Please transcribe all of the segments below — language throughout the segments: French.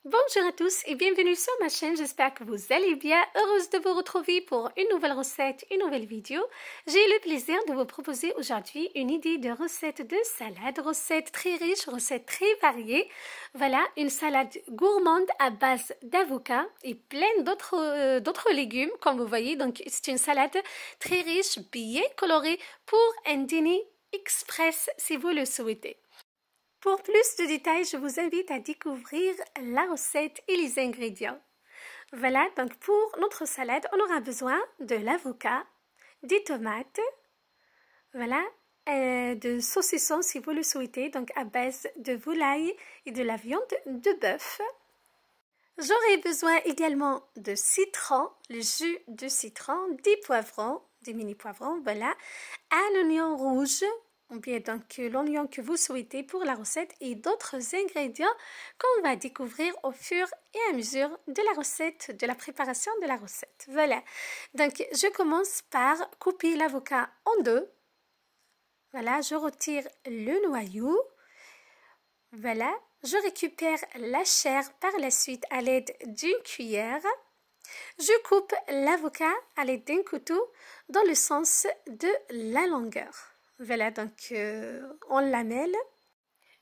Bonjour à tous et bienvenue sur ma chaîne, j'espère que vous allez bien. Heureuse de vous retrouver pour une nouvelle recette, une nouvelle vidéo. J'ai le plaisir de vous proposer aujourd'hui une idée de recette de salade, recette très riche, recette très variée. Voilà, une salade gourmande à base d'avocat et pleine d'autres légumes, comme vous voyez. Donc c'est une salade très riche, bien colorée pour un dîner express si vous le souhaitez. Pour plus de détails, je vous invite à découvrir la recette et les ingrédients. Voilà, donc pour notre salade, on aura besoin de l'avocat, des tomates, voilà, de saucisson si vous le souhaitez, donc à base de volaille et de la viande de bœuf. J'aurai besoin également de citron, le jus de citron, des poivrons, des mini poivrons, voilà, un oignon rouge, ou bien donc l'oignon que vous souhaitez pour la recette et d'autres ingrédients qu'on va découvrir au fur et à mesure de la recette, de la préparation de la recette. Voilà, donc je commence par couper l'avocat en deux. Voilà, je retire le noyau. Voilà, je récupère la chair par la suite à l'aide d'une cuillère. Je coupe l'avocat à l'aide d'un couteau dans le sens de la longueur. Voilà, donc on lamelle.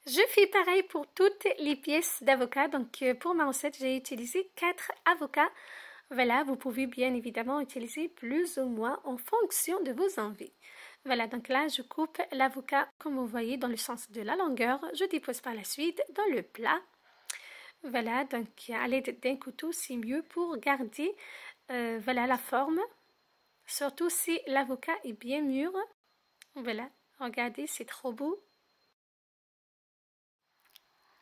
Je fais pareil pour toutes les pièces d'avocat. Donc pour ma recette, j'ai utilisé 4 avocats. Voilà, vous pouvez bien évidemment utiliser plus ou moins en fonction de vos envies. Voilà, donc là, je coupe l'avocat, comme vous voyez, dans le sens de la longueur. Je dépose par la suite dans le plat. Voilà, donc à l'aide d'un couteau, c'est mieux pour garder voilà, la forme. Surtout si l'avocat est bien mûr. Voilà, regardez, c'est trop beau.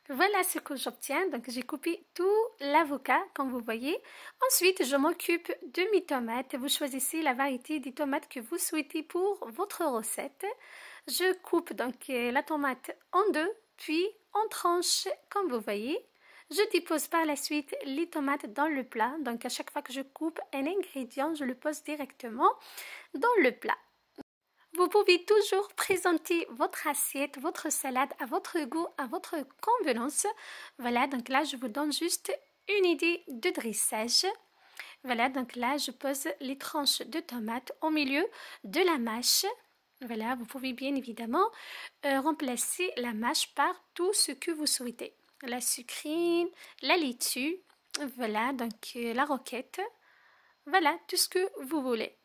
Voilà ce que j'obtiens. Donc, j'ai coupé tout l'avocat, comme vous voyez. Ensuite, je m'occupe de mes tomates. Vous choisissez la variété des tomates que vous souhaitez pour votre recette. Je coupe donc la tomate en deux, puis en tranches, comme vous voyez. Je dépose par la suite les tomates dans le plat. Donc, à chaque fois que je coupe un ingrédient, je le pose directement dans le plat. Vous pouvez toujours présenter votre assiette, votre salade à votre goût, à votre convenance. Voilà, donc là, je vous donne juste une idée de dressage. Voilà, donc là, je pose les tranches de tomates au milieu de la mâche. Voilà, vous pouvez bien évidemment remplacer la mâche par tout ce que vous souhaitez. La sucrine, la laitue, voilà, donc la roquette. Voilà, tout ce que vous voulez.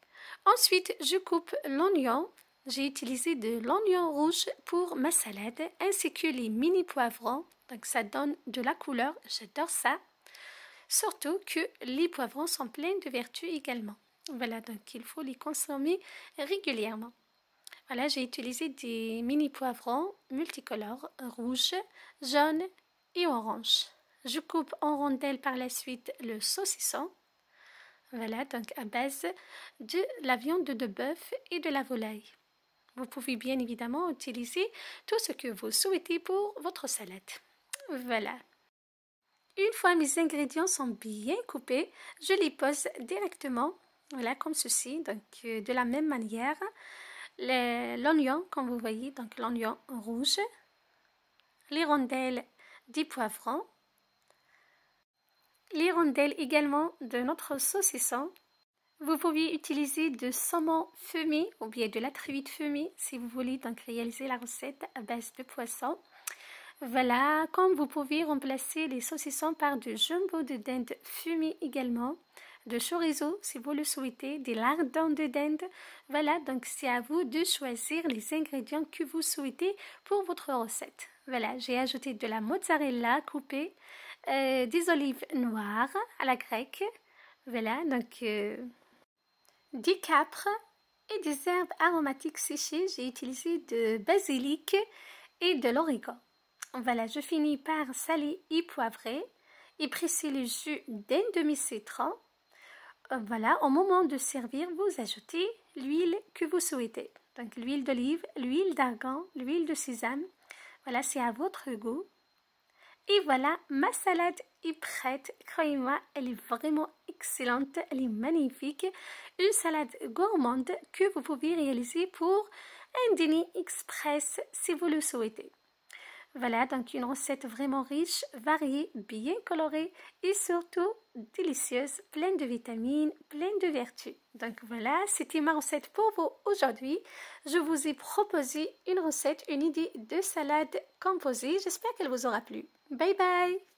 Ensuite, je coupe l'oignon. J'ai utilisé de l'oignon rouge pour ma salade, ainsi que les mini poivrons. Donc, ça donne de la couleur. J'adore ça. Surtout que les poivrons sont pleins de vertus également. Voilà, donc il faut les consommer régulièrement. Voilà, j'ai utilisé des mini poivrons multicolores, rouge, jaune et orange. Je coupe en rondelles par la suite le saucisson. Voilà, donc à base de la viande de bœuf et de la volaille. Vous pouvez bien évidemment utiliser tout ce que vous souhaitez pour votre salade. Voilà. Une fois mes ingrédients sont bien coupés, je les pose directement, voilà, comme ceci, donc de la même manière. L'oignon, comme vous voyez, donc l'oignon rouge, les rondelles des poivrons, les rondelles également de notre saucisson. Vous pouvez utiliser de saumon fumé ou bien de la truite fumée si vous voulez donc réaliser la recette à base de poisson. Voilà, comme vous pouvez remplacer les saucissons par du jumbo de dinde fumé également, de chorizo si vous le souhaitez, des lardons de dinde. Voilà, donc c'est à vous de choisir les ingrédients que vous souhaitez pour votre recette. Voilà, j'ai ajouté de la mozzarella coupée, des olives noires à la grecque. Voilà, donc des capres et des herbes aromatiques séchées. J'ai utilisé de basilic et de l'origan. Voilà, je finis par saler et poivrer et presser le jus d'un demi-citron. Voilà, au moment de servir, vous ajoutez l'huile que vous souhaitez. Donc l'huile d'olive, l'huile d'argan, l'huile de sésame. Voilà, c'est à votre goût. Et voilà, ma salade est prête. Croyez-moi, elle est vraiment excellente, elle est magnifique. Une salade gourmande que vous pouvez réaliser pour un dîner express si vous le souhaitez. Voilà, donc une recette vraiment riche, variée, bien colorée et surtout délicieuse, pleine de vitamines, pleine de vertus. Donc voilà, c'était ma recette pour vous aujourd'hui. Je vous ai proposé une recette, une idée de salade composée. J'espère qu'elle vous aura plu. Bye bye!